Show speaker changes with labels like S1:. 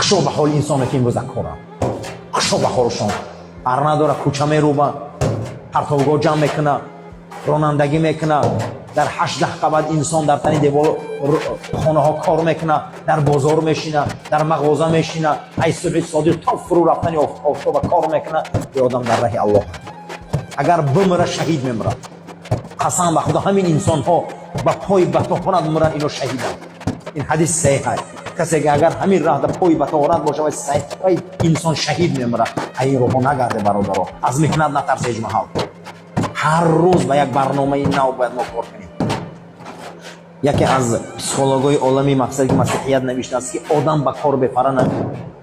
S1: хушо ба ҳоли инсоне ки имрӯза корам, хушо ба ҳолшон. ар надора кӯча мерӯба, партовгоҳ ҷамъ мекуна, ронандагӣ мекуна, дар 18 қабат инсон дар тани девор хонаҳо кор мекуна, дар бозор мешина, дар мағоза мешина, ай субҳи содиқ то фурӯ рафтани офтоба кор мекуна. ё одам дар раҳи Аллоҳ агар бимира шаҳид мемирад. қасам ба худо ҳамин инсонҳо ба пои ба тоҳорат мемиранд, ино шаҳиданд. ин ҳадис саҳиҳ аст. касе ки агар ҳамин раҳда пои ба тоҳорат боша ва саҳиҳ инсон шаҳид мемирад. ай ин роҳо нагарде бародаро, аз меҳнат натарс ҳеҷ маҳал. ҳар рӯз ба як барномаи нав бояд мо кор кунем. яке аз психологҳои олами мақсади масиҳият навиштааст ки одам ба кор бепара намеояд.